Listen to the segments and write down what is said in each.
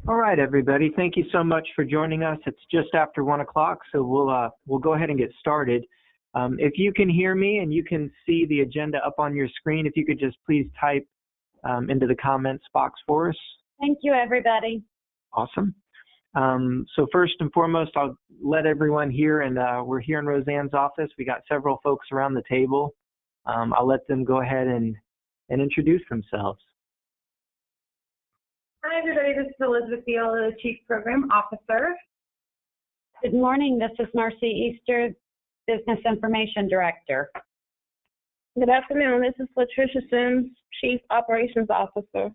All right, everybody. Thank you so much for joining us. It's just after 1 o'clock, so we'll go ahead and get started. If you can hear me and you can see the agenda up on your screen, if you could just please type into the comments box for us. Thank you, everybody. Awesome. So first and foremost, I'll let everyone hear, and we're here in Roseanne's office. We got several folks around the table. I'll let them go ahead and introduce themselves. Hi, everybody. This is Elizabeth Beal, the Chief Program Officer. Good morning. This is Marcy Easter, Business Information Director. Good afternoon. This is Latricia Sims, Chief Operations Officer.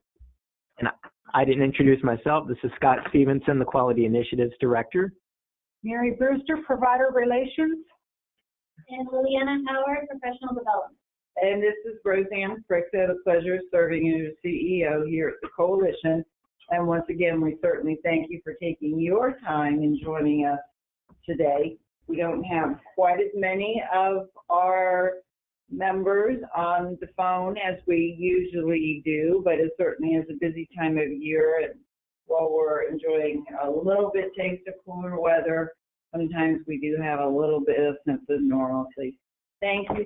And I didn't introduce myself. This is Scott Stevenson, the Quality Initiatives Director. Mary Brewster, Provider Relations. And Liliana Howard, Professional Development. And this is Roseanne Frick. I have the pleasure of serving as CEO here at the Coalition. And once again, we certainly thank you for taking your time and joining us today. We don't have quite as many of our members on the phone as we usually do, but it certainly is a busy time of year. And while we're enjoying a little bit taste of cooler weather, sometimes we do have a little bit of sense of normalcy. Thank you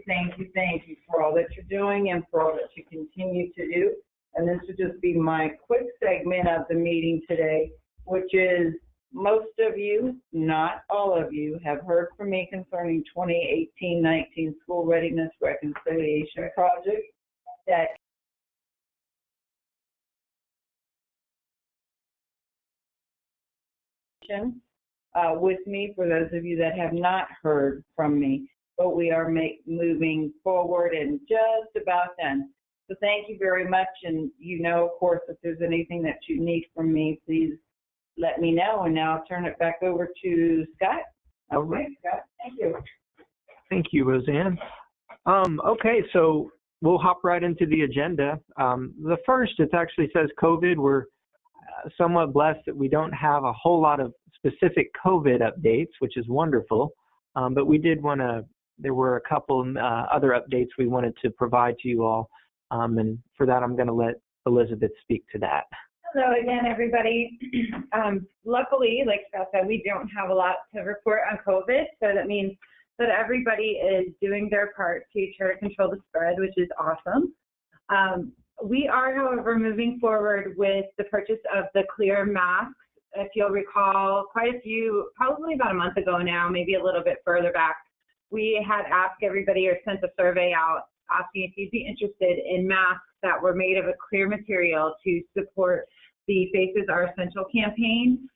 for all that you're doing and for all that you continue to do. And this would just be my quick segment of the meeting today, which is most of you, not all of you, have heard from me concerning 2018-19 School Readiness Reconciliation Project that with me for those of you that have not heard from me, but we are moving forward and just about done. So thank you very much, and of course, if there's anything that you need from me, please let me know, and now I'll turn it back over to Scott. Okay, Scott, thank you. Thank you, Roseanne. Okay, so we'll hop right into the agenda. The first, it actually says COVID. We're somewhat blessed that we don't have a whole lot of specific COVID updates, which is wonderful, but we did want to, there were a couple other updates we wanted to provide to you all. And for that, I'm going to let Elizabeth speak to that. Hello again, everybody. Luckily, like Scott said, we don't have a lot to report on COVID, so that means that everybody is doing their part to try to control the spread, which is awesome. We are, however, moving forward with the purchase of the clear masks. If you'll recall, quite a few, probably about a month ago now, maybe a little bit further back, we had asked everybody or sent a survey out asking if you'd be interested in masks that were made of a clear material to support the Faces Are Essential campaign.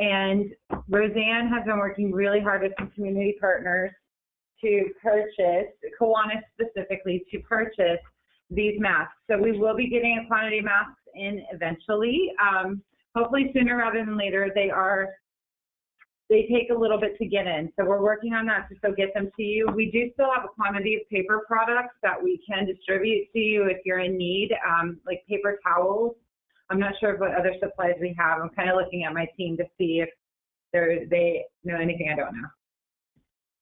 And Roseanne has been working really hard with some community partners to purchase, Kiwanis specifically, to purchase these masks. So we will be getting a quantity of masks in eventually, hopefully sooner rather than later. They take a little bit to get in. So we're working on that to still get them to you. We do still have a quantity of paper products that we can distribute to you if you're in need, like paper towels. I'm not sure what other supplies we have. I'm kind of looking at my team to see if they know anything I don't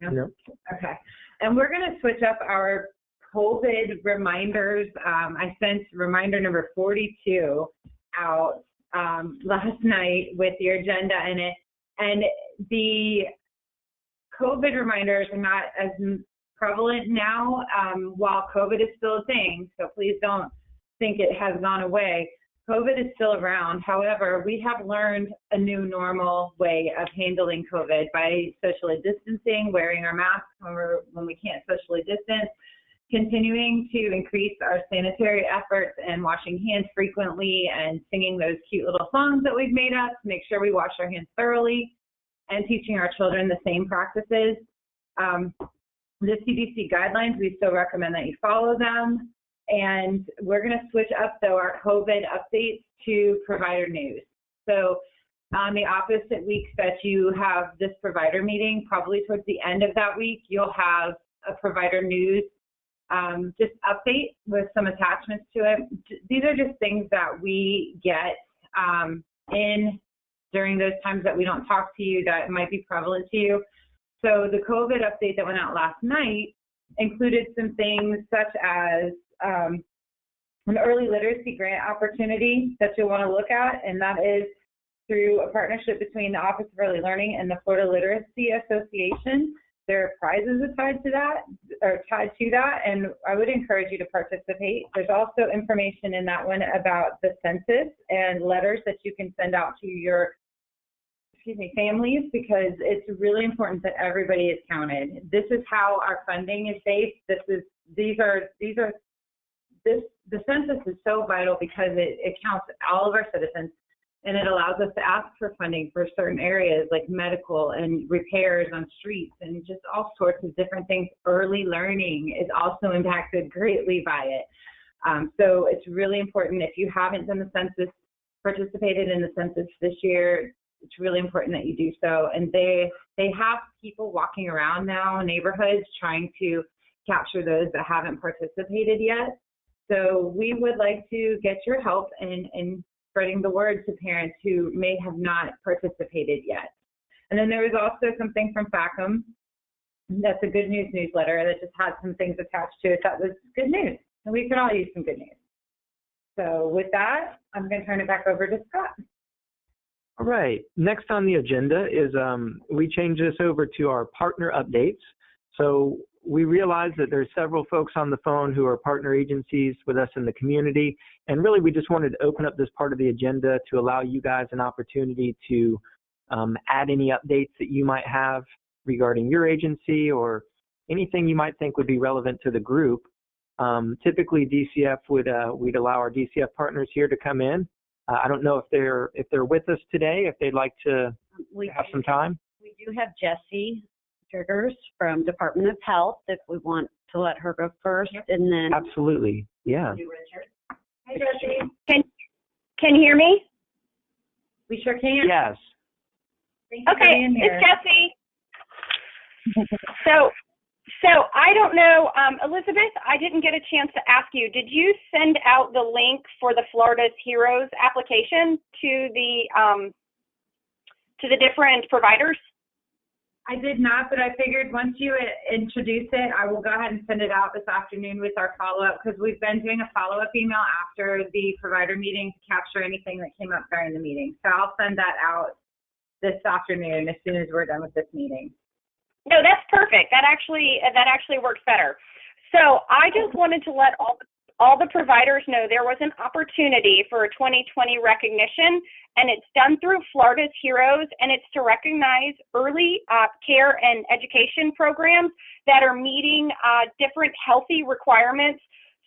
know. No? Okay. And we're going to switch up our COVID reminders. I sent reminder number 42 out last night with your agenda in it. And the COVID reminders are not as prevalent now while COVID is still a thing, so please don't think it has gone away. COVID is still around. However, we have learned a new normal way of handling COVID by socially distancing, wearing our masks when we can't socially distance, continuing to increase our sanitary efforts and washing hands frequently and singing those cute little songs that we've made up to make sure we wash our hands thoroughly, and teaching our children the same practices. The CDC guidelines, we still recommend that you follow them. And we're going to switch up, though, our COVID updates to provider news. So on the opposite weeks that you have this provider meeting, probably towards the end of that week, you'll have a provider news just update with some attachments to it. These are just things that we get in during those times that we don't talk to you that might be prevalent to you. So the COVID update that went out last night included some things such as an early literacy grant opportunity that you'll want to look at, and that is through a partnership between the Office of Early Learning and the Florida Literacy Association. There are prizes tied to that, and I would encourage you to participate. There's also information in that one about the census and letters that you can send out to your families, because it's really important that everybody is counted. This is how our funding is based. The census is so vital because it counts all of our citizens, and it allows us to ask for funding for certain areas like medical and repairs on streets and just all sorts of different things. Early learning is also impacted greatly by it. So it's really important. If you haven't done the census, participated in the census this year, it's really important that you do so. And they have people walking around now in neighborhoods trying to capture those that haven't participated yet. So we would like to get your help in spreading the word to parents who may have not participated yet. And then there was also something from FACM. That's a good news newsletter that just had some things attached to it that was good news. And we could all use some good news. So with that, I'm going to turn it back over to Scott. All right. Next on the agenda is we changed this over to our partner updates. So we realized that there's several folks on the phone who are partner agencies with us in the community. And really, we just wanted to open up this part of the agenda to allow you guys an opportunity to add any updates that you might have regarding your agency or anything you might think would be relevant to the group. Typically, DCF we'd allow our DCF partners here to come in. I don't know if they're with us today, if they'd like to have some time. We do have Jessie Triggers from Department of Health, if we want to let her go first. Yep. And then absolutely, yeah. Richard. Hi, Jessie. Can you hear me? We sure can. Yes. Okay, it's Jessie. So I don't know, Elizabeth, I didn't get a chance to ask you, did you send out the link for the Florida's Heroes application to the different providers? I did not, but I figured once you introduce it, I will go ahead and send it out this afternoon with our follow-up, because we've been doing a follow-up email after the provider meeting to capture anything that came up during the meeting. So I'll send that out this afternoon as soon as we're done with this meeting. No, that's perfect. That actually works better. So I just wanted to let all the providers know there was an opportunity for a 2020 recognition, and it's done through Florida's Heroes, and it's to recognize early care and education programs that are meeting different healthy requirements.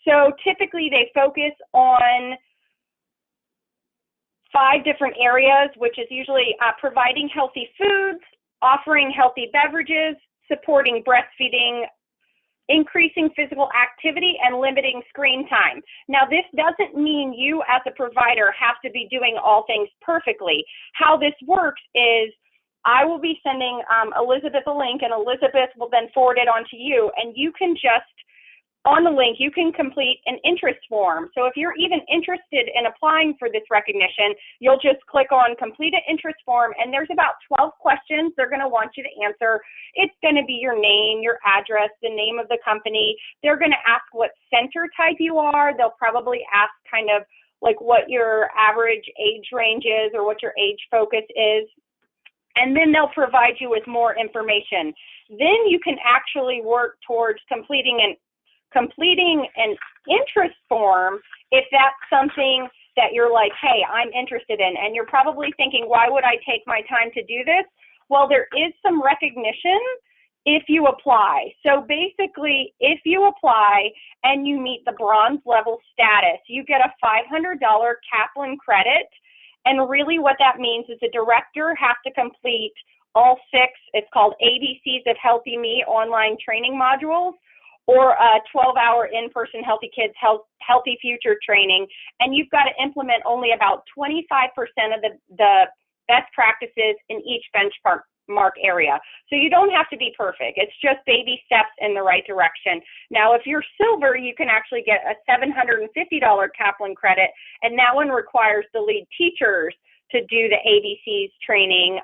So typically they focus on 5 different areas, which is usually providing healthy foods, offering healthy beverages, supporting breastfeeding, increasing physical activity, and limiting screen time. Now, this doesn't mean you as a provider have to be doing all things perfectly. How this works is I will be sending Elizabeth a link, and Elizabeth will then forward it on to you, and you can just, on the link, you can complete an interest form. So if you're even interested in applying for this recognition, you'll just click on complete an interest form, and there's about 12 questions they're going to want you to answer. It's going to be your name, your address, the name of the company. They're going to ask what center type you are. They'll probably ask kind of like what your average age range is or what your age focus is. And then they'll provide you with more information. Then you can actually work towards completing an interest form if that's something that you're like, hey, I'm interested in. And you're probably thinking, why would I take my time to do this? Well, there is some recognition if you apply. So basically, if you apply and you meet the bronze level status, you get a $500 Kaplan credit. And really what that means is the director has to complete all 6, it's called ABCs of Healthy Me online training modules, or a 12-hour in-person Healthy Kids Healthy Future training, and you've got to implement only about 25% of the best practices in each benchmark area. So you don't have to be perfect. It's just baby steps in the right direction. Now, if you're silver, you can actually get a $750 Kaplan credit, and that one requires the lead teachers to do the ABCs training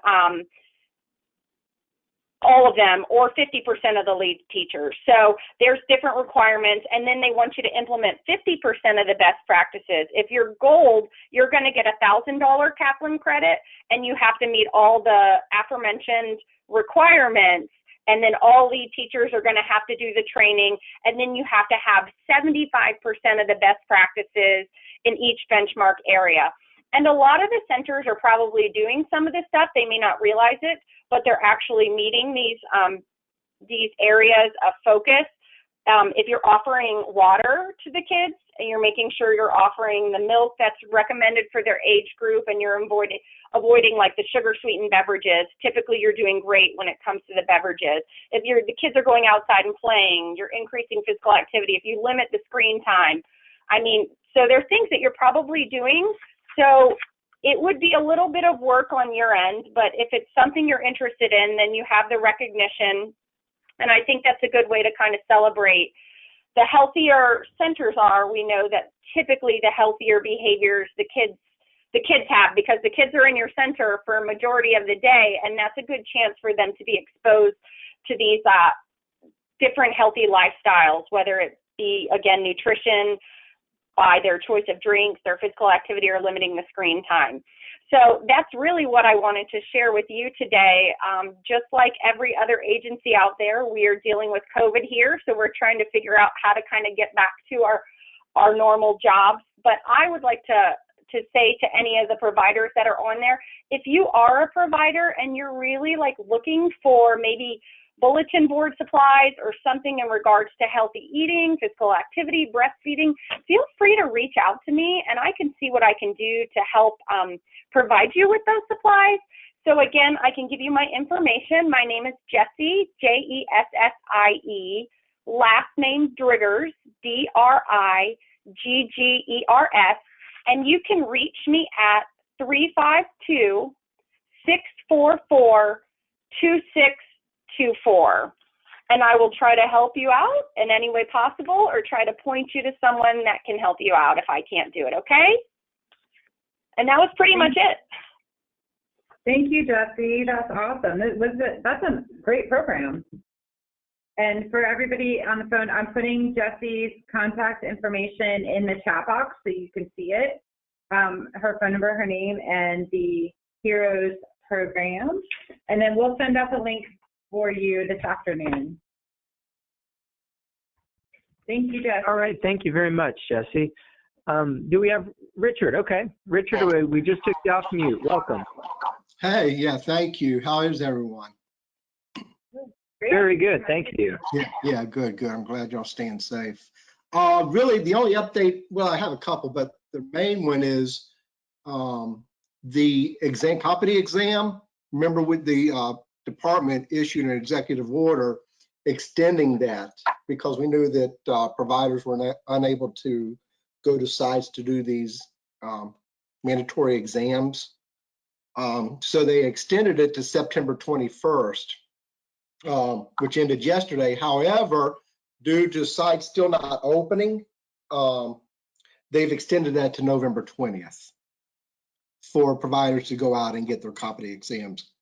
all of them, or 50% of the lead teachers. So there's different requirements, and then they want you to implement 50% of the best practices. If you're gold, you're going to get a $1,000 Kaplan credit, and you have to meet all the aforementioned requirements, and then all lead teachers are going to have to do the training, and then you have to have 75% of the best practices in each benchmark area. And a lot of the centers are probably doing some of this stuff. They may not realize it, but they're actually meeting these areas of focus. If you're offering water to the kids and you're making sure you're offering the milk that's recommended for their age group, and you're avoiding like the sugar sweetened beverages, typically you're doing great when it comes to the beverages. If the kids are going outside and playing, you're increasing physical activity. If you limit the screen time, so there's things that you're probably doing. So it would be a little bit of work on your end, but if it's something you're interested in, then you have the recognition. And I think that's a good way to kind of celebrate. The healthier centers are, we know that typically the healthier behaviors the kids have, because the kids are in your center for a majority of the day, and that's a good chance for them to be exposed to these different healthy lifestyles, whether it be, again, nutrition, by their choice of drinks, their physical activity, or limiting the screen time. So that's really what I wanted to share with you today. Just like every other agency out there, we are dealing with COVID here, so we're trying to figure out how to kind of get back to our normal jobs. But I would like to say to any of the providers that are on there, if you are a provider and you're really like looking for maybe bulletin board supplies or something in regards to healthy eating, physical activity, breastfeeding, feel free to reach out to me, and I can see what I can do to help provide you with those supplies. So again, I can give you my information. My name is Jessie, Jessie, last name Driggers, Driggers, and you can reach me at 352-644-2624. And I will try to help you out in any way possible, or try to point you to someone that can help you out if I can't do it, okay? And that was pretty much it. Thank you, Jessie. That's awesome. That's a great program. And for everybody on the phone, I'm putting Jessie's contact information in the chat box so you can see it. Her phone number, her name, and the Heroes program. And then we'll send out the link for you this afternoon. Thank you, Jessie. All right. Thank you very much, Jessie. Do we have Richard? Okay. Richard, we just took you off mute. Welcome. Hey, yeah, thank you. How is everyone? Very good. Thank you. Yeah, good. I'm glad y'all staying safe. Really, the only update, well, I have a couple, but the main one is the exam, competency exam. Remember, with the department issued an executive order extending that because we knew that providers were unable to go to sites to do these mandatory exams. So they extended it to September 21st, which ended yesterday. However, due to sites still not opening, they've extended that to November 20th for providers to go out and get their competency exams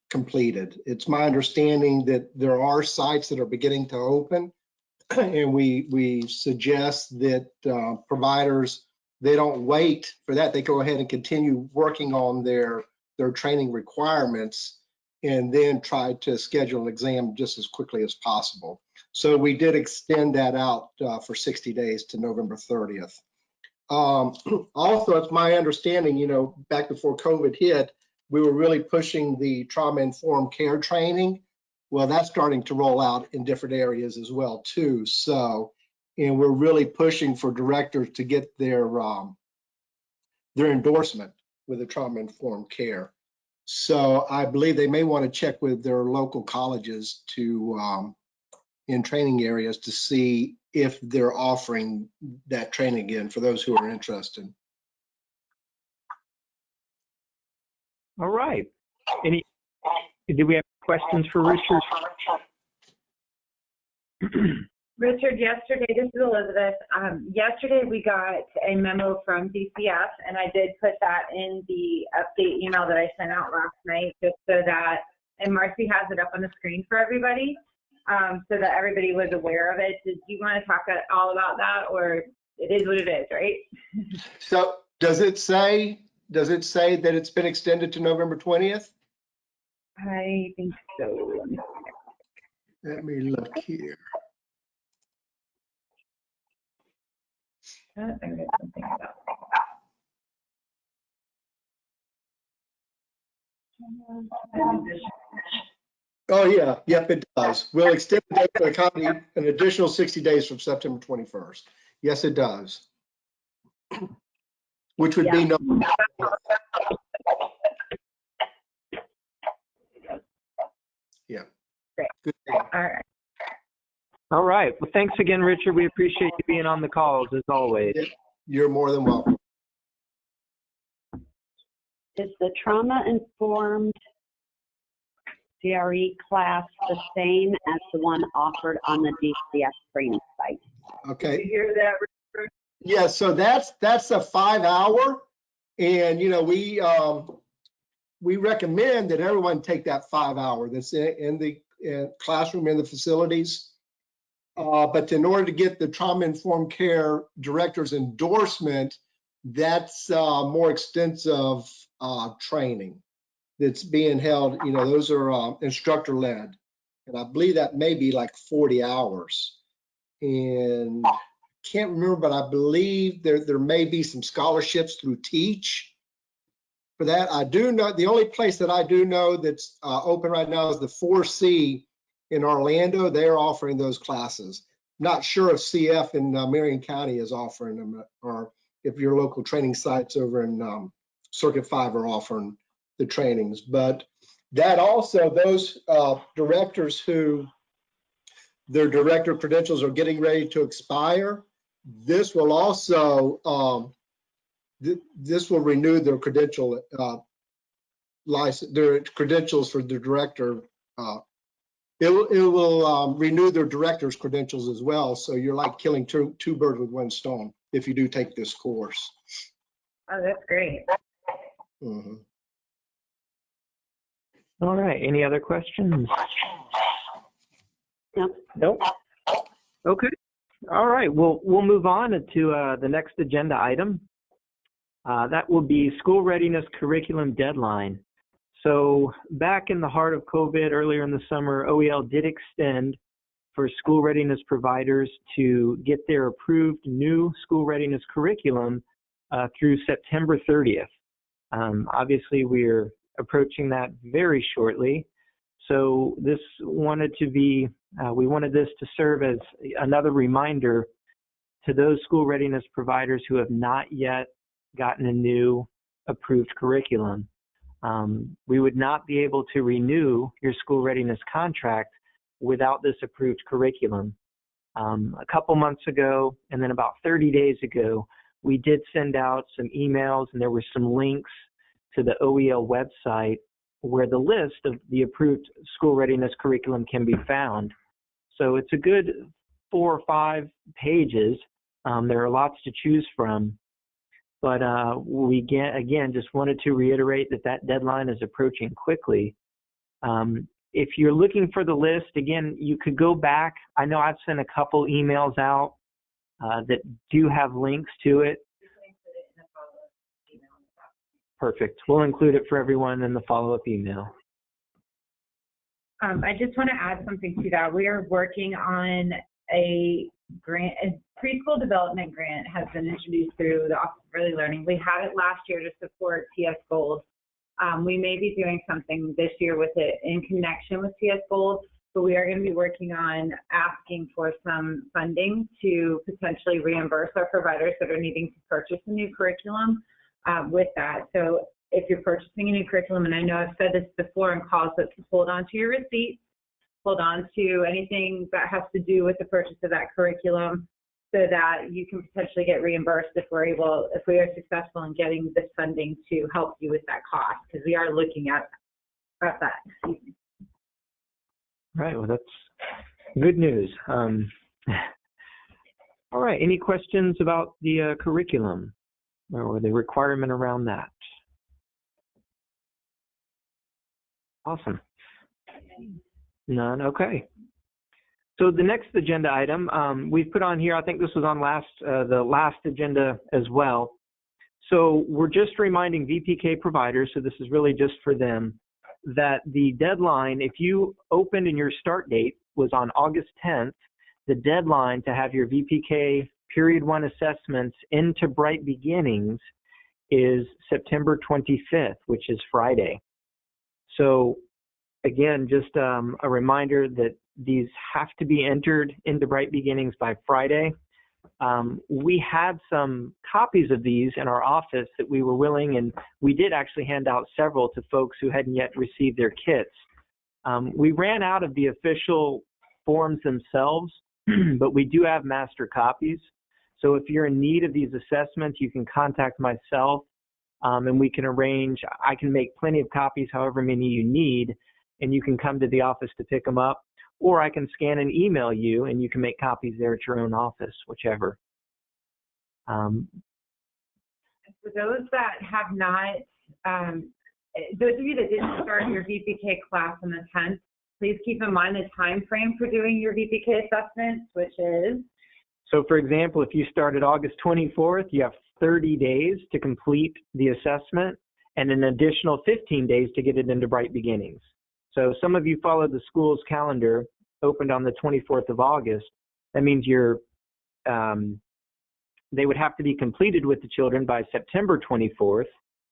completed. It's my understanding that there are sites that are beginning to open, and we suggest that providers, they don't wait for that. They go ahead and continue working on their training requirements and then try to schedule an exam just as quickly as possible. So we did extend that out for 60 days to November 30th. Also, it's my understanding, back before COVID hit, we were really pushing the trauma-informed care training. Well, that's starting to roll out in different areas as well, too. So, and we're really pushing for directors to get their endorsement with the trauma-informed care. So I believe they may want to check with their local colleges to in training areas to see if they're offering that training again for those who are interested. All right. Do we have questions for Richard? Richard, yesterday, this is Elizabeth. Yesterday we got a memo from DCF, and I did put that in the update email that I sent out last night, just so that and Marcy has it up on the screen for everybody, so that everybody was aware of it. Did you want to talk all about that, or it is what it is, right? So does it say that it's been extended to November 20th? I think so. Let me look here. I read something about. Oh, yeah. Yep, it does. We'll extend the date for the company an additional 60 days from September 21st. Yes, it does. Which would be no. Yeah. Great. Good. All right. All right. Well, thanks again, Richard. We appreciate you being on the calls as always. You're more than welcome. Is the trauma-informed CRE class the same as the one offered on the DCF training site? Okay. Did you hear that, Richard? Yeah, so that's a 5-hour, and we recommend that everyone take that 5-hour that's in the classroom in the facilities. But in order to get the trauma-informed care director's endorsement, that's more extensive training that's being held. Those are instructor-led, and I believe that may be like 40 hours. And can't remember, but I believe there may be some scholarships through Teach for that. I do know the only place that I do know that's open right now is the 4C in Orlando. They're offering those classes. Not sure if CF in Marion County is offering them, or if your local training sites over in Circuit 5 are offering the trainings. But that also, those directors who their director credentials are getting ready to expire, this will also this will renew their credential license, their credentials for the director. It will renew their director's credentials as well. So you're like killing two birds with one stone if you do take this course. Oh, that's great. Mm-hmm. All right. Any other questions? No. Nope. Okay. All right. We'll move on to the next agenda item. That will be school readiness curriculum deadline. So back in the heart of COVID, earlier in the summer, OEL did extend for school readiness providers to get their approved new school readiness curriculum through September 30th. Obviously, we're approaching that very shortly. So this wanted to be, we wanted this to serve as another reminder to those school readiness providers who have not yet gotten a new approved curriculum. We would not be able to renew your school readiness contract without this approved curriculum. A couple months ago, and then about 30 days ago, we did send out some emails, and there were some links to the OEL website where the list of the approved school readiness curriculum can be found. So it's a good 4 or 5 pages. There are lots to choose from. But we again just wanted to reiterate that deadline is approaching quickly. If you're looking for the list, again, you could go back. I know I've sent a couple emails out that do have links to it. Perfect. We'll include it for everyone in the follow-up email. I just want to add something to that. We are working on a grant, a preschool development grant has been introduced through the Office of Early Learning. We had it last year to support TS Gold. We may be doing something this year with it in connection with TS Gold, but we are going to be working on asking for some funding to potentially reimburse our providers that are needing to purchase a new curriculum with that. So if you're purchasing a new curriculum, and I know I've said this before in calls, but hold on to your receipts, hold on to anything that has to do with the purchase of that curriculum so that you can potentially get reimbursed if we are successful in getting this funding to help you with that cost, because we are looking at that. Right, well, that's good news. All right, any questions about the curriculum or the requirement around that? Awesome. None, okay. So the next agenda item we've put on here, I think this was on the last agenda as well. So we're just reminding VPK providers, so this is really just for them, that the deadline, if you opened and your start date was on August 10th, the deadline to have your VPK Period 1 assessments into Bright Beginnings is September 25th, which is Friday. So again, just a reminder that these have to be entered into Bright Beginnings by Friday. We had some copies of these in our office that we were willing, and we did actually hand out several to folks who hadn't yet received their kits. We ran out of the official forms themselves, but we do have master copies. So if you're in need of these assessments, you can contact myself, and we can arrange. I can make plenty of copies, however many you need, and you can come to the office to pick them up. Or I can scan and email you, and you can make copies there at your own office, whichever. For those that have not, those of you that didn't start your VPK class on the 10th, please keep in mind the time frame for doing your VPK assessments, which is? So for example, if you started August 24th, you have 30 days to complete the assessment and an additional 15 days to get it into Bright Beginnings. So some of you followed the school's calendar, opened on the 24th of August. That means they would have to be completed with the children by September 24th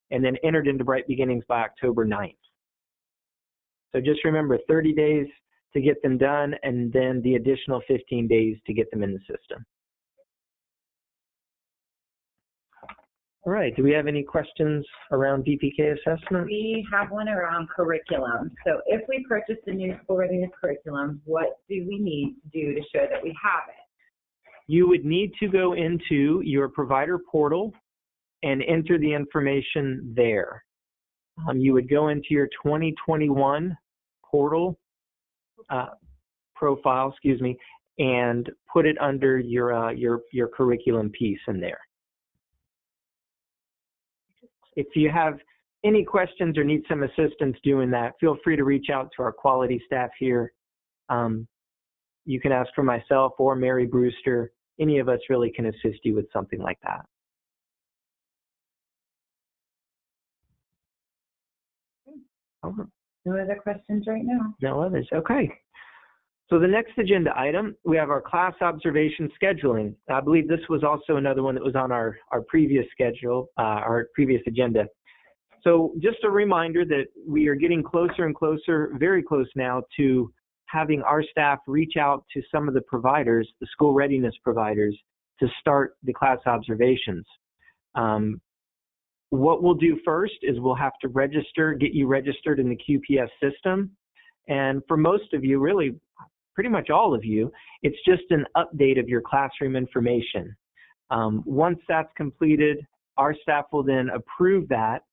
and then entered into Bright Beginnings by October 9th. So just remember 30 days to get them done and then the additional 15 days to get them in the system. All right, do we have any questions around VPK assessment? We have one around curriculum. So if we purchase a new school readiness curriculum, what do we need to do to show that we have it? You would need to go into your provider portal and enter the information there. You would go into your 2021 portal profile, and put it under your curriculum piece in there. If you have any questions or need some assistance doing that, feel free to reach out to our quality staff here. You can ask for myself or Mary Brewster. Any of us really can assist you with something like that. No other questions right now? No others. Okay. So the next agenda item, we have our class observation scheduling. I believe this was also another one that was on our previous schedule, our previous agenda. So just a reminder that we are getting closer and closer, very close now, to having our staff reach out to some of the providers, the school readiness providers, to start the class observations. What we'll do first is we'll have to get you registered in the QPS system. And for most of you, really, pretty much all of you, it's just an update of your classroom information. Once that's completed, our staff will then approve that,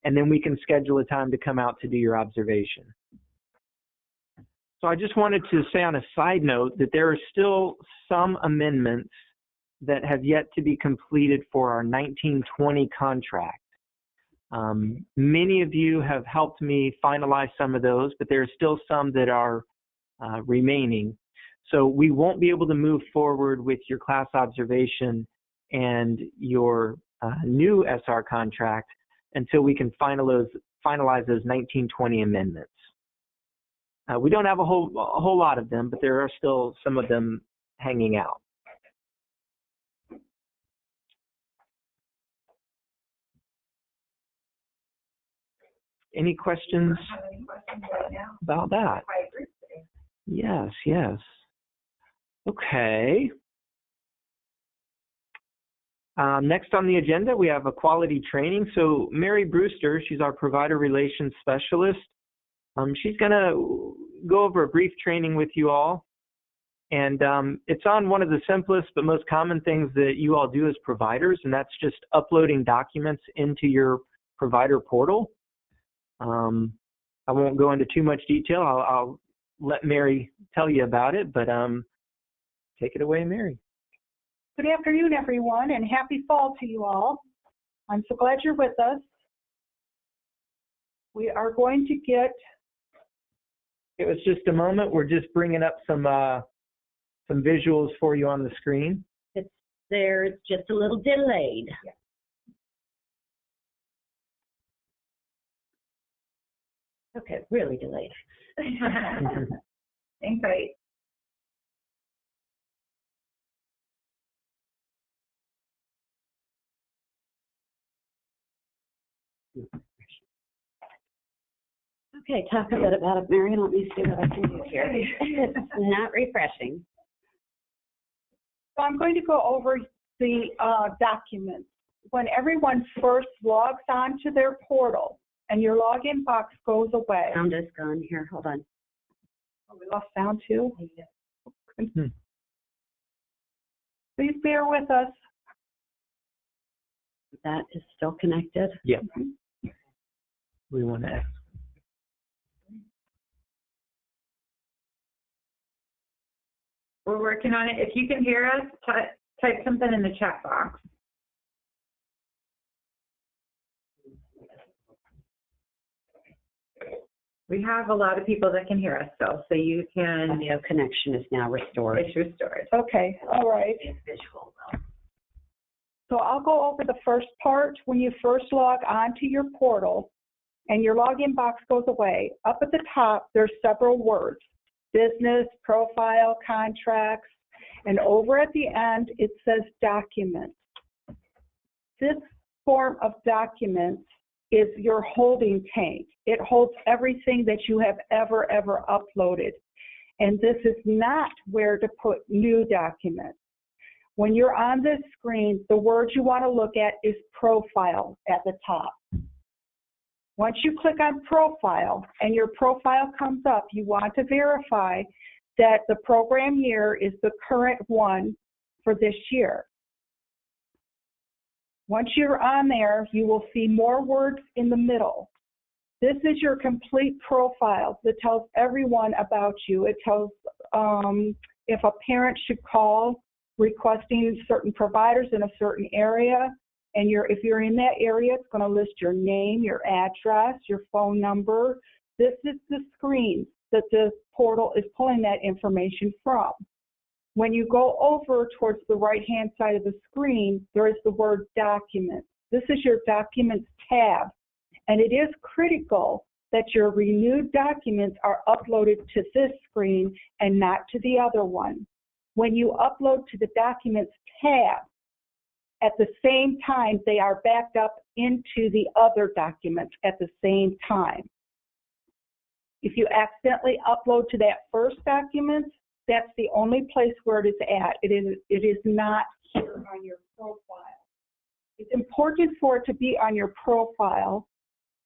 and then we can schedule a time to come out to do your observation. So I just wanted to say on a side note that there are still some amendments that have yet to be completed for our 1920 contract. Many of you have helped me finalize some of those, but there are still some that are remaining. So we won't be able to move forward with your class observation and your new SR contract until we can finalize those 1920 amendments. We don't have a whole lot of them, but there are still some of them hanging out. Any questions about that? Yes, yes. Okay. Next on the agenda, we have a quality training. So Mary Brewster, she's our provider relations specialist. She's going to go over a brief training with you all. And it's on one of the simplest but most common things that you all do as providers, and that's just uploading documents into your provider portal. I won't go into too much detail. I'll let Mary tell you about it, but take it away, Mary. Good afternoon, everyone, and happy fall to you all. I'm so glad you're with us. We are going to get It was just a moment. We're just bringing up some visuals for you on the screen. They're just a little delayed. Okay, really delayed. Thanks, right. Okay, talk a bit about it, Mary. Let me see what I can do here. It's not refreshing. So I'm going to go over the documents. When everyone first logs on to their portal and your login box goes away. Sound is gone here. Hold on. Oh, we lost sound too? Please bear with us. That is still connected. Yeah. We want to. We're working on it. If you can hear us, type something in the chat box. We have a lot of people that can hear us still, so you can. Audio connection is now restored. It's restored. Okay, all right. Visual. So I'll go over the first part. When you first log on to your portal and your login box goes away, up at the top, there's several words: business, profile, contracts, and over at the end, it says documents. This form of documents is your holding tank. It holds everything that you have ever uploaded. And this is not where to put new documents. When you're on this screen, the word you want to look at is profile at the top. Once you click on profile and your profile comes up, you want to verify that the program year is the current one for this year. Once you're on there, you will see more words in the middle. This is your complete profile that tells everyone about you. It tells if a parent should call requesting certain providers in a certain area, and if you're in that area, it's going to list your name, your address, your phone number. This is the screen that the portal is pulling that information from. When you go over towards the right-hand side of the screen, there is the word Documents. This is your Documents tab, and it is critical that your renewed documents are uploaded to this screen and not to the other one. When you upload to the Documents tab, at the same time, they are backed up into the other documents at the same time. If you accidentally upload to that first document, that's the only place where it is at. It is not here on your profile. It's important for it to be on your profile.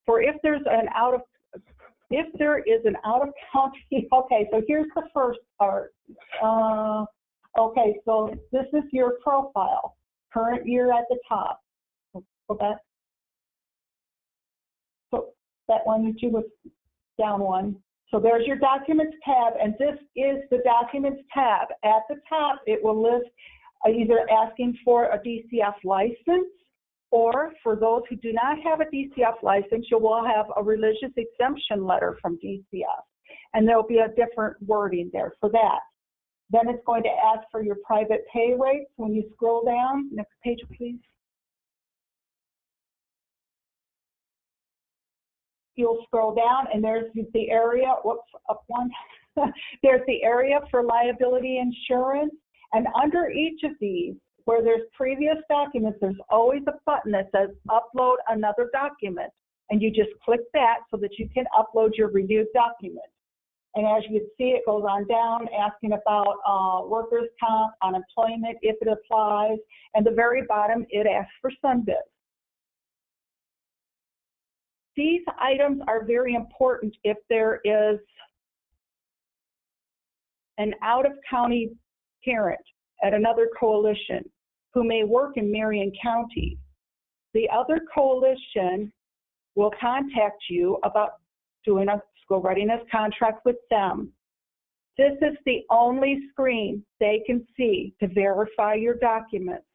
For if there is an out of county, okay, so here's the first part. Okay, so this is your profile, current year at the top. So that one that you was down one. So there's your Documents tab, and this is the Documents tab. At the top, it will list either asking for a DCF license, or for those who do not have a DCF license, you will have a religious exemption letter from DCF, and there'll be a different wording there for that. Then it's going to ask for your private pay rates. When you scroll down, next page, please. You'll scroll down, and there's the area, whoops, up one. There's the area for liability insurance, and under each of these, where there's previous documents, there's always a button that says upload another document, and you just click that so that you can upload your renewed document. And as you can see, it goes on down, asking about workers' comp, unemployment, if it applies, and the very bottom, it asks for SunBiz. These items are very important if there is an out-of-county parent at another coalition who may work in Marion County. The other coalition will contact you about doing a school readiness contract with them. This is the only screen they can see to verify your documents.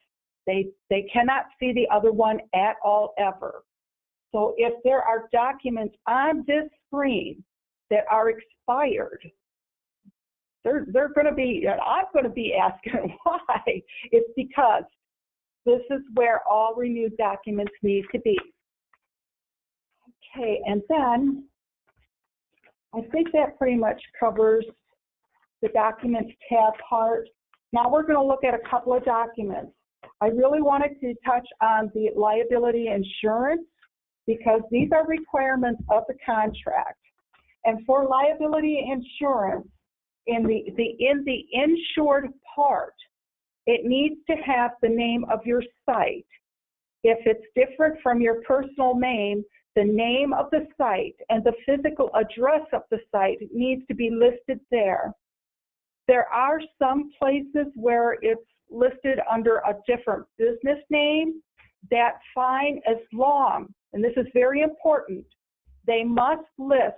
They cannot see the other one at all, ever. So if there are documents on this screen that are expired. They're going to be, I'm going to be asking why. It's because this is where all renewed documents need to be. Okay, and then I think that pretty much covers the documents tab part. Now we're going to look at a couple of documents. I really wanted to touch on the liability insurance because these are requirements of the contract. And for liability insurance, in the insured part, it needs to have the name of your site. If it's different from your personal name, the name of the site and the physical address of the site needs to be listed there. There are some places where it's listed under a different business name. That's fine as long, and this is very important, they must list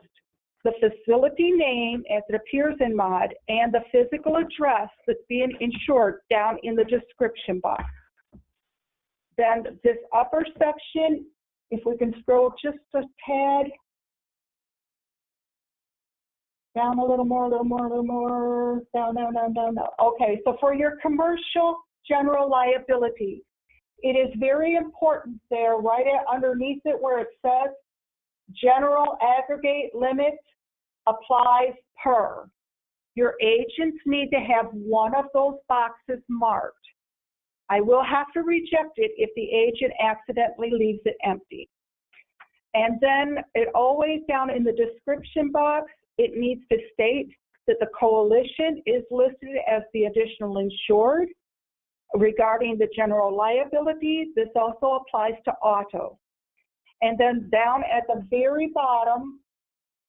the facility name as it appears in MOD and the physical address that's being insured down in the description box. Then this upper section, if we can scroll just a tad, down a little more, down. Okay, so for your commercial general liability, it is very important there, right underneath it where it says general aggregate limit applies per. Your agents need to have one of those boxes marked. I will have to reject it if the agent accidentally leaves it empty. And then it always down in the description box, it needs to state that the coalition is listed as the additional insured. Regarding the general liability, this also applies to auto. And then down at the very bottom,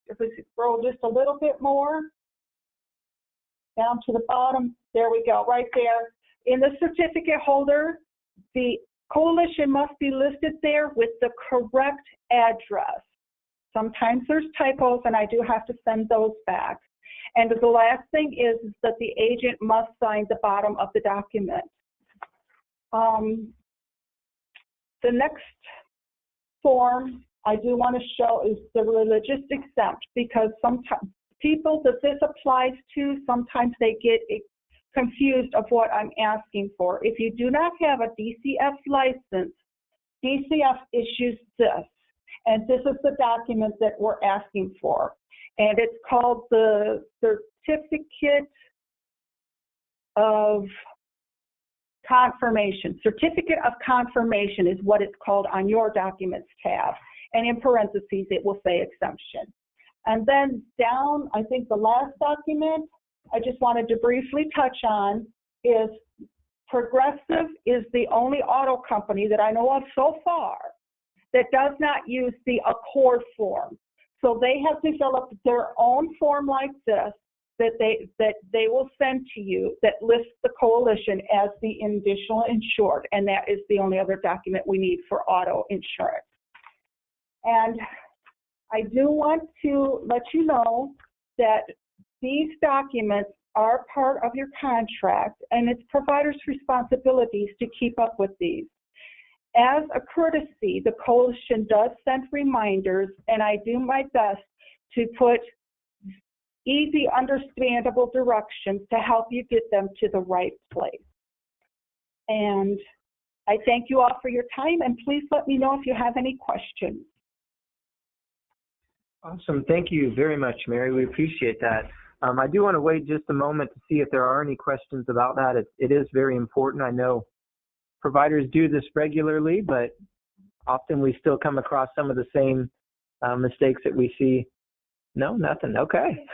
if we scroll just a little bit more, down to the bottom, there we go, right there. In the certificate holder, the coalition must be listed there with the correct address. Sometimes there's typos, and I do have to send those back. And the last thing is that the agent must sign the bottom of the document. The next form I do want to show is the religious exempt, because sometimes people that this applies to, sometimes they get confused of what I'm asking for. If you do not have a DCF license, DCF issues this, and this is the document that we're asking for. And it's called the Certificate of Confirmation. Certificate of Confirmation is what it's called on your Documents tab. And in parentheses, it will say exemption. And then down, I think the last document I just wanted to briefly touch on is Progressive is the only auto company that I know of so far that does not use the Accord form. So they have developed their own form like this that they will send to you that lists the coalition as the additional insured, and that is the only other document we need for auto insurance. And I do want to let you know that these documents are part of your contract, and it's providers' responsibilities to keep up with these. As a courtesy, the coalition does send reminders, and I do my best to put easy, understandable directions to help you get them to the right place. And I thank you all for your time, and please let me know if you have any questions. Awesome. Thank you very much, Mary. We appreciate that. I do want to wait just a moment to see if there are any questions about that. It is very important. I know providers do this regularly, but often we still come across some of the same mistakes that we see. No, nothing. Okay.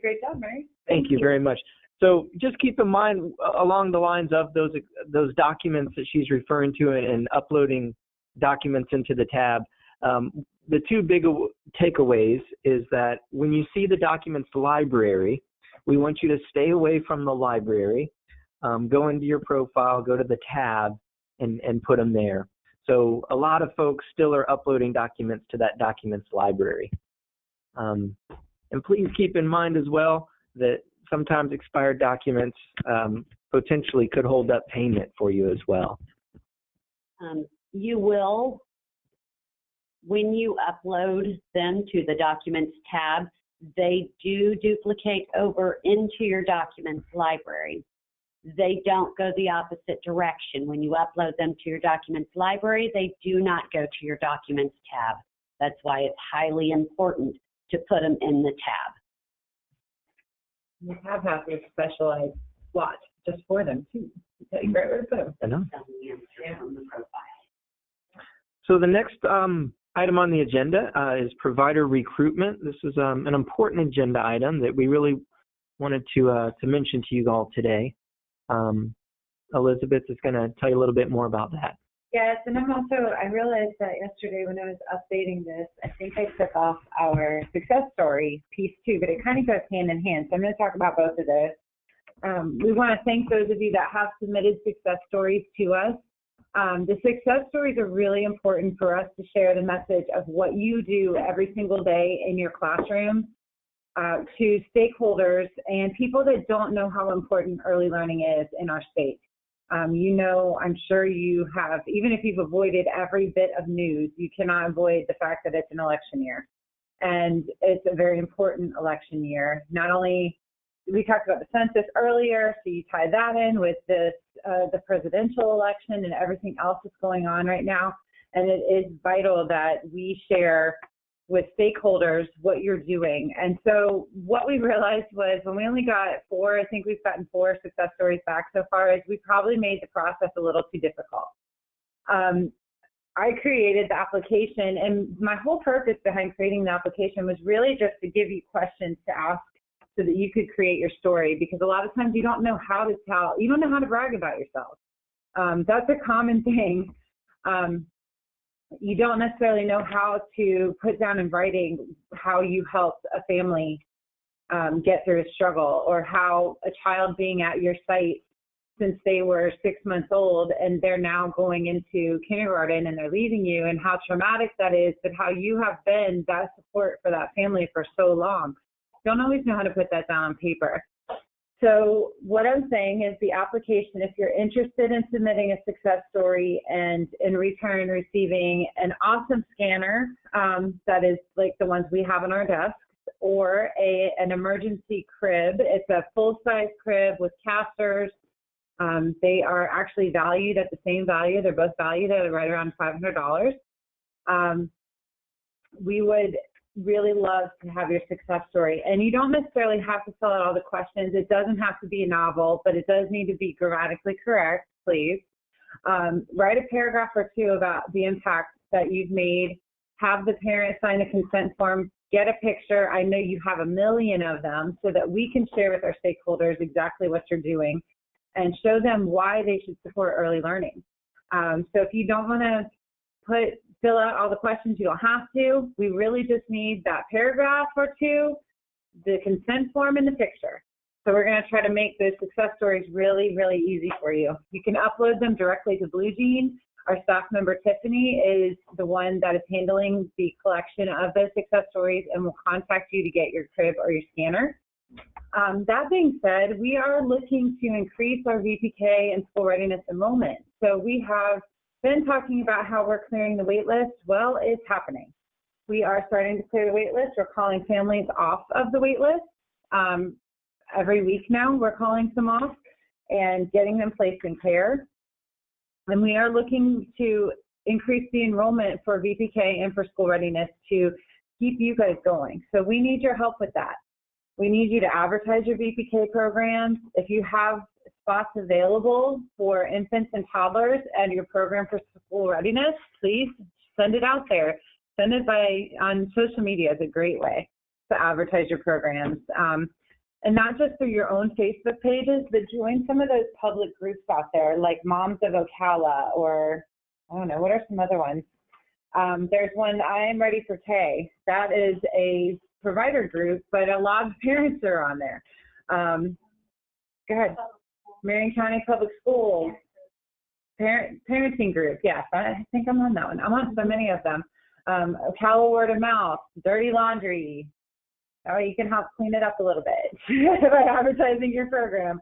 Great job, Mary. Thank you very much. So just keep in mind along the lines of those documents that she's referring to and uploading documents into the tab. The two big takeaways is that when you see the documents library, we want you to stay away from the library, go into your profile, go to the tab, and put them there. So a lot of folks still are uploading documents to that documents library. And please keep in mind as well that sometimes expired documents potentially could hold up payment for you as well. when you upload them to the Documents tab, they do duplicate over into your Documents library. They don't go the opposite direction. When you upload them to your Documents library, they do not go to your Documents tab. That's why it's highly important to put them in the tab. We have this specialized slot just for them too. Tell you right where to put them. I know. Yeah. On the profile. So the next item on the agenda is provider recruitment. This is an important agenda item that we really wanted to mention to you all today. Elizabeth is going to tell you a little bit more about that. Yes, and I realized that yesterday when I was updating this, I think I took off our success story piece too, but it kind of goes hand in hand. So I'm going to talk about both of those. We want to thank those of you that have submitted success stories to us. The success stories are really important for us to share the message of what you do every single day in your classroom to stakeholders and people that don't know how important early learning is in our state. You know, I'm sure you have, even if you've avoided every bit of news, you cannot avoid the fact that it's an election year. And it's a very important election year. Not only, we talked about the census earlier, so you tie that in with this, the presidential election and everything else that's going on right now. And it is vital that we share with stakeholders what you're doing. And so what we realized was when we only got 4, I think we've gotten 4 success stories back so far, is we probably made the process a little too difficult. I created the application, and my whole purpose behind creating the application was really just to give you questions to ask so that you could create your story, because a lot of times you don't know how to tell, you don't know how to brag about yourself. That's a common thing. You don't necessarily know how to put down in writing how you helped a family get through a struggle, or how a child being at your site since they were 6 months old and they're now going into kindergarten and they're leaving you, and how traumatic that is, but how you have been that support for that family for so long. Don't always know how to put that down on paper. So what I'm saying is the application, if you're interested in submitting a success story and in return receiving an awesome scanner that is like the ones we have on our desks, or an emergency crib. It's a full-size crib with casters. They are actually valued at the same value. They're both valued at right around $500. We would really love to have your success story. And you don't necessarily have to fill out all the questions. It doesn't have to be a novel, but it does need to be grammatically correct, please. Write a paragraph or 2 about the impact that you've made. Have the parent sign a consent form. Get a picture. I know you have a million of them, so that we can share with our stakeholders exactly what you're doing and show them why they should support early learning. So if you don't want to fill out all the questions, you don't have to. We really just need that paragraph or 2, the consent form, and the picture. So we're going to try to make those success stories really, really easy for you. You can upload them directly to Blue Jean. Our staff member, Tiffany, is the one that is handling the collection of those success stories, and will contact you to get your crib or your scanner. That being said, we are looking to increase our VPK and school readiness enrollment. So we have been talking about how we're clearing the wait list. Well, it's happening. We are starting to clear the wait list. We're calling families off of the wait list. Every week now, we're calling some off and getting them placed in care. And we are looking to increase the enrollment for VPK and for school readiness to keep you guys going. So we need your help with that. We need you to advertise your VPK programs. If you have spots available for infants and toddlers and your program for school readiness, please send it out there. Send it on social media is a great way to advertise your programs. And not just through your own Facebook pages, but join some of those public groups out there, like Moms of Ocala, or I don't know, what are some other ones? There's one, I Am Ready for Tay. That is a provider group, but a lot of parents are on there. Go ahead. Marion County Public Schools, parenting group. Yes, I think I'm on that one. I'm on so many of them. Ocala Word of Mouth, Dirty Laundry. Oh, you can help clean it up a little bit by advertising your program.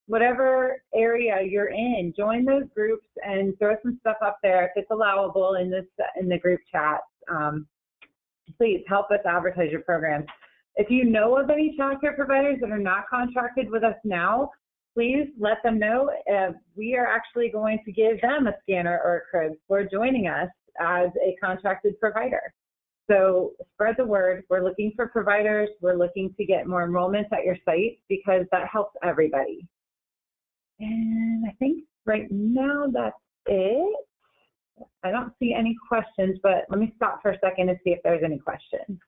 whatever area you're in, join those groups and throw some stuff up there if it's allowable in the group chat. Please help us advertise your programs. If you know of any childcare providers that are not contracted with us now, please let them know. We are actually going to give them a scanner or a crib for joining us as a contracted provider. So spread the word. We're looking for providers. We're looking to get more enrollments at your site because that helps everybody. And I think right now that's it. I don't see any questions, but let me stop for a second and see if there's any questions.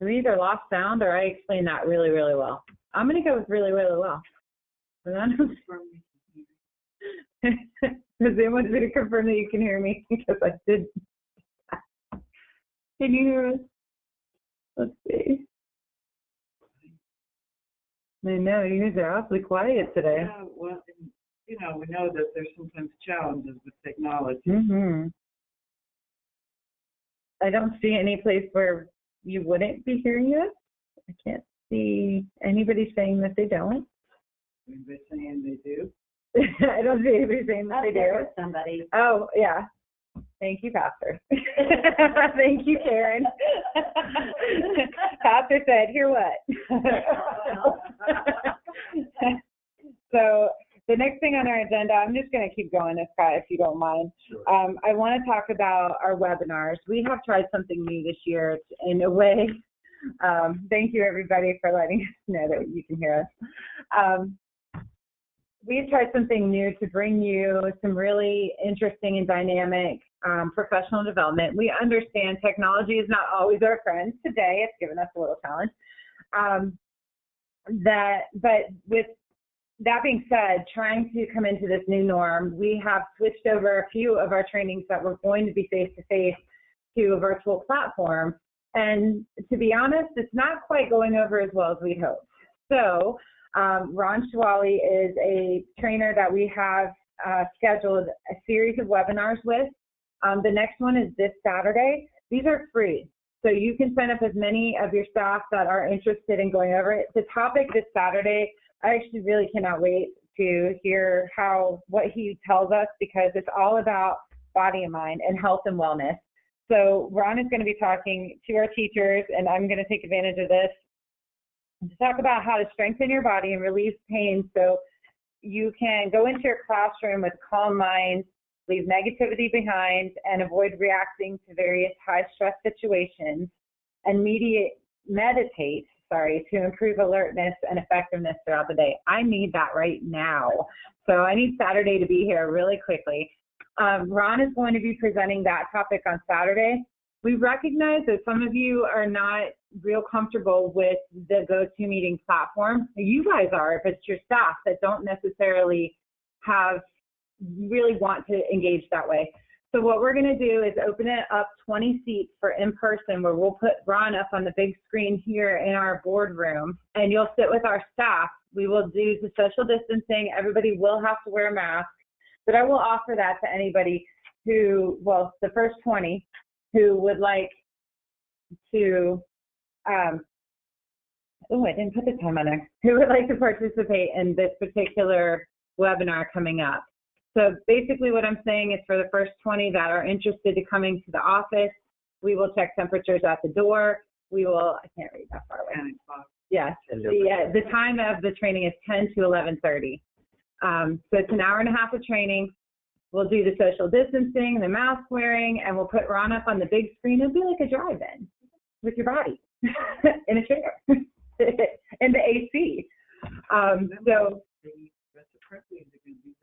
We either lost sound or I explained that really, really well. I'm going to go with really, really well. Does anyone want me to confirm that you can hear me? Because I did. Can you hear us? Let's see. I know, you guys are awfully quiet today. Yeah, well, you know, we know that there's sometimes challenges with technology. Mm-hmm. I don't see any place where you wouldn't be hearing us. I can't see anybody saying that they don't. Anybody saying they do? I don't see anybody saying that they do. Somebody. Oh, yeah. Thank you, Pastor. Thank you, Karen. Pastor said, hear what? So the next thing on our agenda, I'm just going to keep going, if you don't mind. Sure. I want to talk about our webinars. We have tried something new this year in a way. Thank you, everybody, for letting us know that you can hear us. We've tried something new to bring you some really interesting and dynamic professional development. We understand technology is not always our friend. Today, it's given us a little challenge. But with that being said, trying to come into this new norm, we have switched over a few of our trainings that were going to be face-to-face to a virtual platform. And to be honest, it's not quite going over as well as we'd hoped. So Ron Shawali is a trainer that we have scheduled a series of webinars with. The next one is this Saturday. These are free, so you can sign up as many of your staff that are interested in going over it. The topic this Saturday, I actually really cannot wait to hear what he tells us, because it's all about body and mind and health and wellness. So Ron is going to be talking to our teachers, and I'm going to take advantage of this to talk about how to strengthen your body and relieve pain so you can go into your classroom with calm mind, leave negativity behind, and avoid reacting to various high-stress situations, and meditate to improve alertness and effectiveness throughout the day. I need that right now. So I need Saturday to be here really quickly. Ron is going to be presenting that topic on Saturday. We recognize that some of you are not real comfortable with the GoToMeeting platform. You guys are, if it's your staff that don't necessarily really want to engage that way. So what we're going to do is open it up 20 seats for in-person, where we'll put Ron up on the big screen here in our boardroom, and you'll sit with our staff. We will do the social distancing. Everybody will have to wear a mask, but I will offer that to anybody who, well, the first 20 who would like to, I didn't put the time on there, who would like to participate in this particular webinar coming up. So basically what I'm saying is, for the first 20 that are interested in coming to the office, we will check temperatures at the door. We will, I can't read that far away. Yes, the time of the training is 10 to 11:30. So it's an hour and a half of training. We'll do the social distancing, the mask wearing, and we'll put Ron up on the big screen. It'll be like a drive-in with your body in a chair in the AC.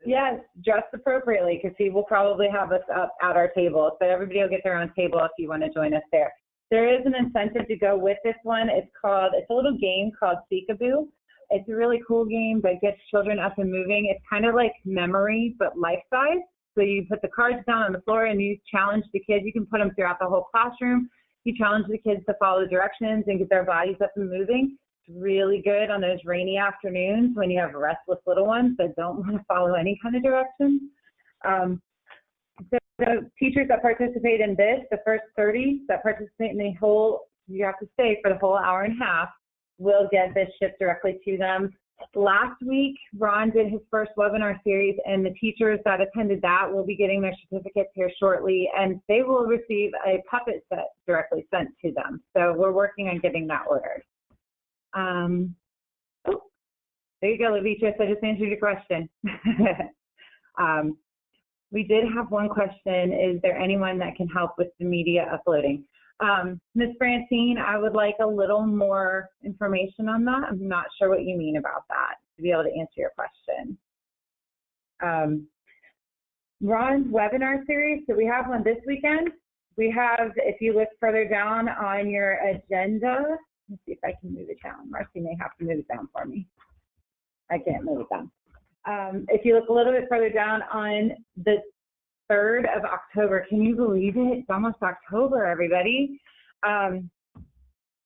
Yes, dress appropriately, because he will probably have us up at our table. So everybody will get their own table if you want to join us there. There is an incentive to go with this one. It's a little game called Peekaboo. It's a really cool game that gets children up and moving. It's kind of like memory, but life-size. So you put the cards down on the floor and you challenge the kids. You can put them throughout the whole classroom. You challenge the kids to follow directions and get their bodies up and moving. It's really good on those rainy afternoons when you have restless little ones that don't want to follow any kind of directions. So the teachers that participate in this, the first 30 that participate in the whole you have to stay for the whole hour and a half, we'll get this shipped directly to them. Last week, Ron did his first webinar series, and the teachers that attended that will be getting their certificates here shortly, and they will receive a puppet set directly sent to them. So we're working on getting that ordered. Oh, there you go, Lavitra. I just answered your question. We did have one question. Is there anyone that can help with the media uploading? Ms. Francine, I would like a little more information on that. I'm not sure what you mean about that to be able to answer your question. Ron's webinar series, so we have one this weekend. We have, if you look further down on your agenda, let's see if I can move it down. Marcy may have to move it down for me. I can't move it down. If you look a little bit further down on the 3rd of October, can you believe it? It's almost October, everybody. On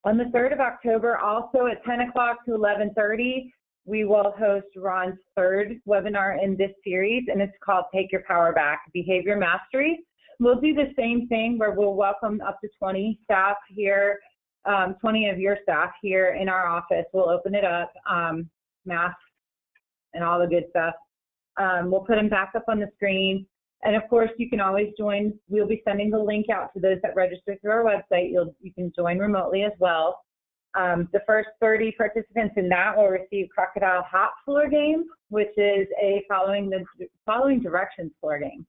the 3rd of October, also at 10 o'clock to 11:30, we will host Ron's 3rd webinar in this series, and it's called Take Your Power Back, Behavior Mastery. We'll do the same thing where we'll welcome up to 20 staff here, 20 of your staff here in our office. We'll open it up, masks and all the good stuff. We'll put them back up on the screen. And of course, you can always join. We'll be sending the link out to those that register through our website. You can join remotely as well. The first 30 participants in that will receive Crocodile Hot floor game, which is a following directions floor game.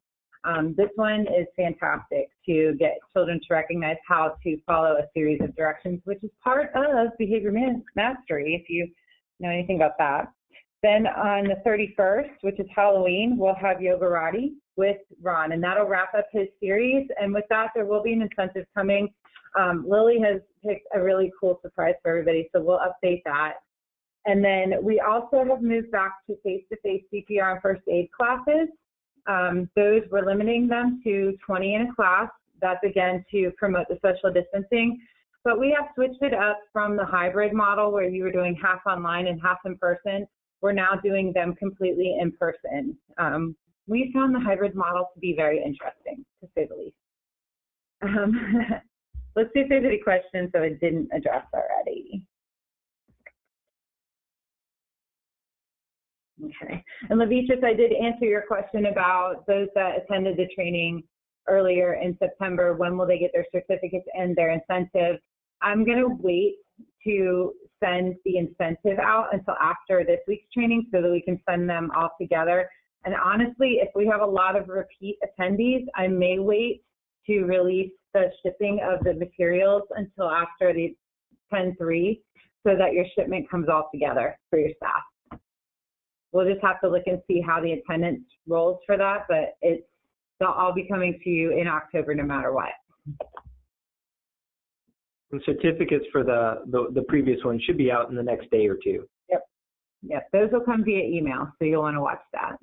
This one is fantastic to get children to recognize how to follow a series of directions, which is part of behavior mastery, if you know anything about that. Then on the 31st, which is Halloween, we'll have Yogarati with Ron, and that'll wrap up his series. And with that, there will be an incentive coming. Lily has picked a really cool surprise for everybody, so we'll update that. And then we also have moved back to face-to-face CPR and first aid classes. Those, we're limiting them to 20 in a class. That's, again, to promote the social distancing. But we have switched it up from the hybrid model where you were doing half online and half in person. We're now doing them completely in person. We found the hybrid model to be very interesting, to say the least. Let's see if there's any questions that I didn't address already. Okay. And Lavitra, I did answer your question about those that attended the training earlier in September. When will they get their certificates and their incentive? I'm going to wait to send the incentive out until after this week's training so that we can send them all together. And honestly, if we have a lot of repeat attendees, I may wait to release the shipping of the materials until after the 10/3 so that your shipment comes all together for your staff. We'll just have to look and see how the attendance rolls for that, but they'll all be coming to you in October no matter what. And certificates for the previous one should be out in the next day or two. Yep, those will come via email, so you'll want to watch that.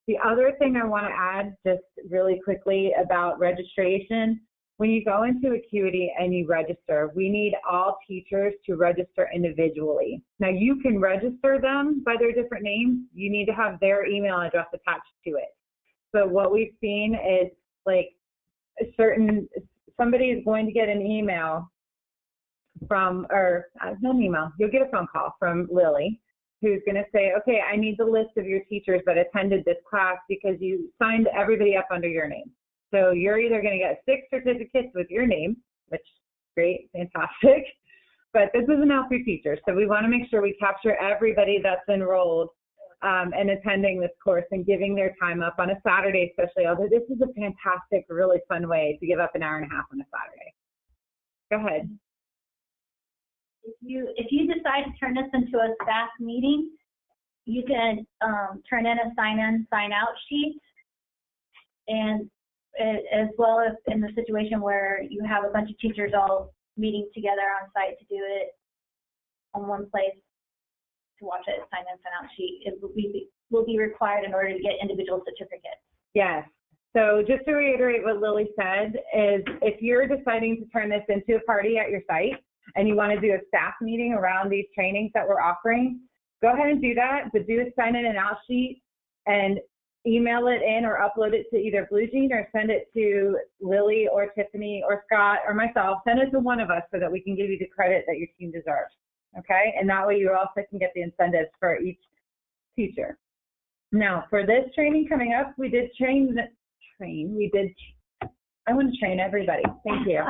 The other thing I want to add just really quickly about registration, when you go into Acuity and you register, we need all teachers to register individually. Now, you can register them by their different names. You need to have their email address attached to it. So what we've seen is like somebody is going to get an email you'll get a phone call from Lily, who's going to say, okay, I need the list of your teachers that attended this class because you signed everybody up under your name. So you're either going to get 6 certificates with your name, which is great, fantastic, but this isn't out for teachers. So we want to make sure we capture everybody that's enrolled and attending this course and giving their time up on a Saturday, especially, although this is a fantastic, really fun way to give up an hour and a half on a Saturday. Go ahead. If you decide to turn this into a staff meeting, you can turn in a sign-in, sign-out sheet, and as well as in the situation where you have a bunch of teachers all meeting together on site to do it on one place to watch it, sign-in, sign-out sheet. It will be required in order to get individual certificates. Yes. So just to reiterate what Lily said is if you're deciding to turn this into a party at your site, and you want to do a staff meeting around these trainings that we're offering, go ahead and do that, but do a sign in and out sheet and email it in or upload it to either Blue Jean or send it to Lily or Tiffany or Scott or myself. Send it to one of us so that we can give you the credit that your team deserves. Okay? And that way you also can get the incentives for each teacher. Now, for this training coming up, we did I want to train everybody. Thank you.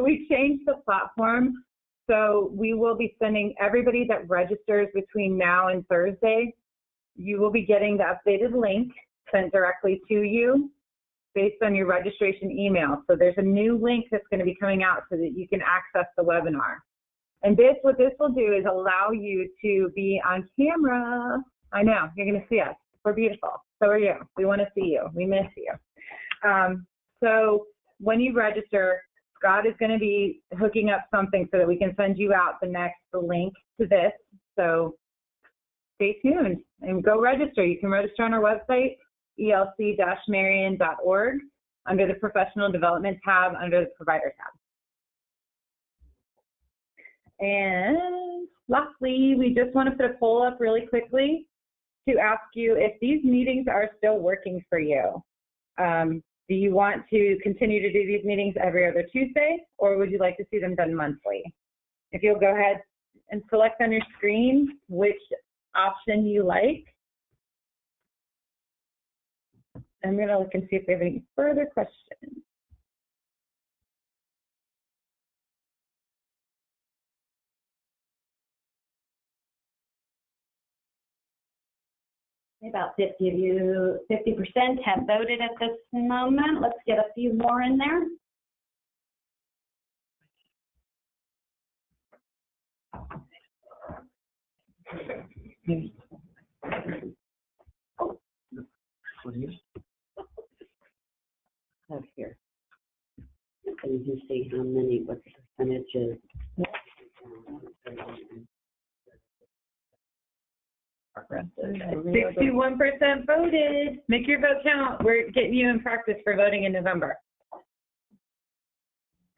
We changed the platform. So we will be sending everybody that registers between now and Thursday, you will be getting the updated link sent directly to you based on your registration email. So there's a new link that's going to be coming out so that you can access the webinar. And what this will do is allow you to be on camera. I know, you're going to see us. We're beautiful. So are you. We want to see you. We miss you. So when you register, Scott is going to be hooking up something so that we can send you out the link to this. So stay tuned and go register. You can register on our website, elc-marion.org, under the Professional Development tab, under the Provider tab. And lastly, we just want to put a poll up really quickly to ask you if these meetings are still working for you. Do you want to continue to do these meetings every other Tuesday, or would you like to see them done monthly? If you'll go ahead and select on your screen which option you like. I'm going to look and see if we have any further questions. About 50% have voted at this moment. Let's get a few more in there. Oh, here. So you can see how many, what the percentage is. 61% voted. Make your vote count. We're getting you in practice for voting in November.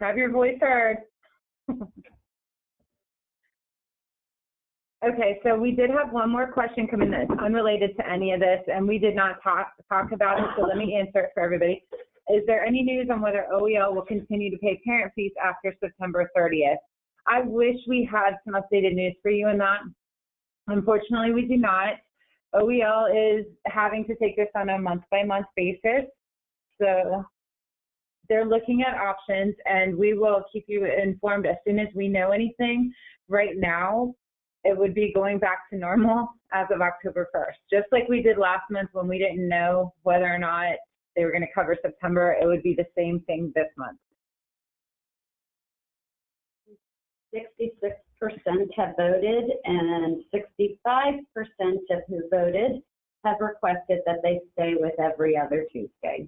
Have your voice heard. Okay, so we did have one more question come in that's unrelated to any of this, and we did not talk about it, so let me answer it for everybody. Is there any news on whether OEL will continue to pay parent fees after September 30th? I wish we had some updated news for you on that. Unfortunately, we do not. OEL is having to take this on a month-by-month basis. So they're looking at options, and we will keep you informed as soon as we know anything. Right now, it would be going back to normal as of October 1st. Just like we did last month when we didn't know whether or not they were going to cover September, it would be the same thing this month. 66% have voted, and 65% of who voted have requested that they stay with every other Tuesday.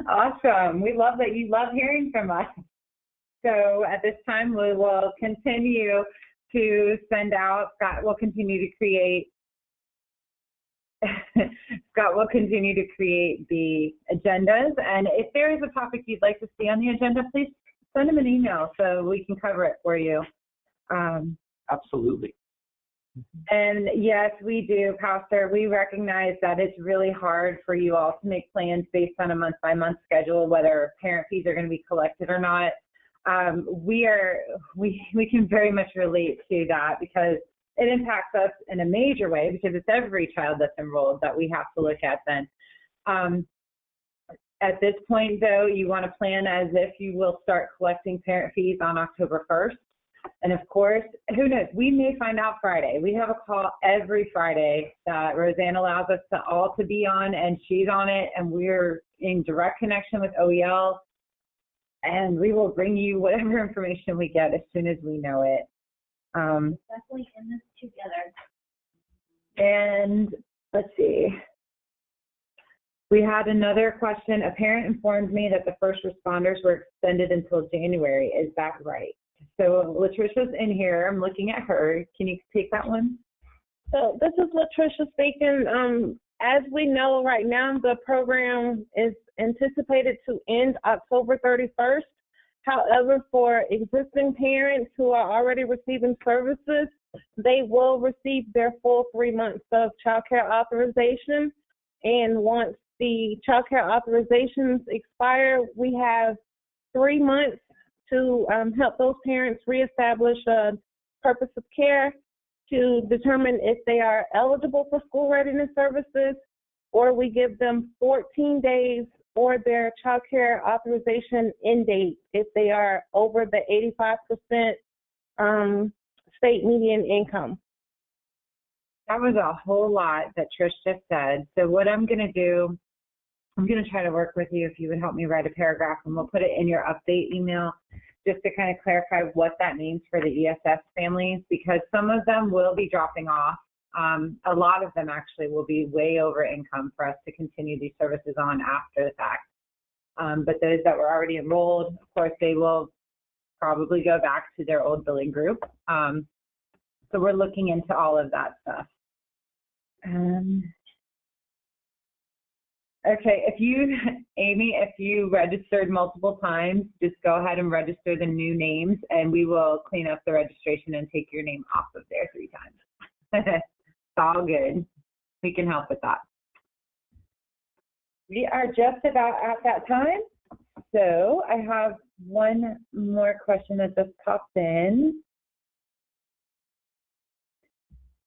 Awesome. We love that you love hearing from us. So at this time, we will continue to send out, Scott will continue to create the agendas. And if there is a topic you'd like to see on the agenda, please send them an email so we can cover it for you. Absolutely. And yes, we do, Pastor. We recognize that it's really hard for you all to make plans based on a month-by-month schedule, whether parent fees are going to be collected or not. We can very much relate to that because it impacts us in a major way because it's every child that's enrolled that we have to look at then. At this point, though, you want to plan as if you will start collecting parent fees on October 1st. And of course, who knows, we may find out Friday. We have a call every Friday that Roseanne allows us to all to be on, and she's on it, and we're in direct connection with OEL, and we will bring you whatever information we get as soon as we know it. Definitely in this together. And let's see. We had another question. A parent informed me that the first responders were extended until January. Is that right? So Latricia's in here. I'm looking at her. Can you take that one? So this is Latricia speaking. As we know right now, the program is anticipated to end October 31st. However, for existing parents who are already receiving services, they will receive their full 3 months of child care authorization. And once the child care authorizations expire, we have 3 months to help those parents reestablish a purpose of care, to determine if they are eligible for school readiness services, or we give them 14 days or their child care authorization end date if they are over the 85% state median income. That was a whole lot that Trish just said. So what I'm going to do, I'm going to try to work with you if you would help me write a paragraph, and we'll put it in your update email just to kind of clarify what that means for the ESS families, because some of them will be dropping off. A lot of them actually will be way over income for us to continue these services on after the fact. But those that were already enrolled, of course, they will probably go back to their old billing group. So we're looking into all of that stuff. Okay, Amy, if you registered multiple times, just go ahead and register the new names, and we will clean up the registration and take your name off of there 3 times. It's all good. We can help with that. We are just about at that time. So I have one more question that just popped in.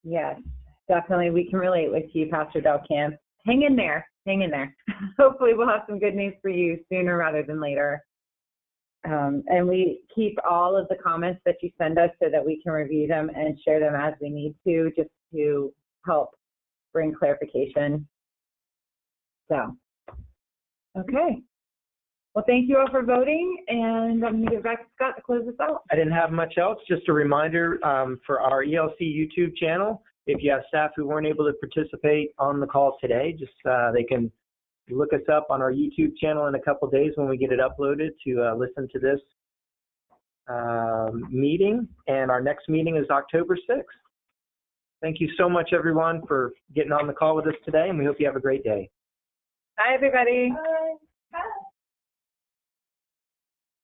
Yes, definitely. We can relate with you, Pastor Delcamp. Hang in there. Hang in there. Hopefully we'll have some good news for you sooner rather than later. And we keep all of the comments that you send us so that we can review them and share them as we need to, just to help bring clarification. So, okay. Well, thank you all for voting, and I'm going to give it back to Scott to close this out. I didn't have much else. Just a reminder for our ELC YouTube channel. If you have staff who weren't able to participate on the call today, just they can look us up on our YouTube channel in a couple days when we get it uploaded to listen to this meeting. And our next meeting is October 6th. Thank you so much, everyone, for getting on the call with us today, and we hope you have a great day. Bye, everybody. Bye.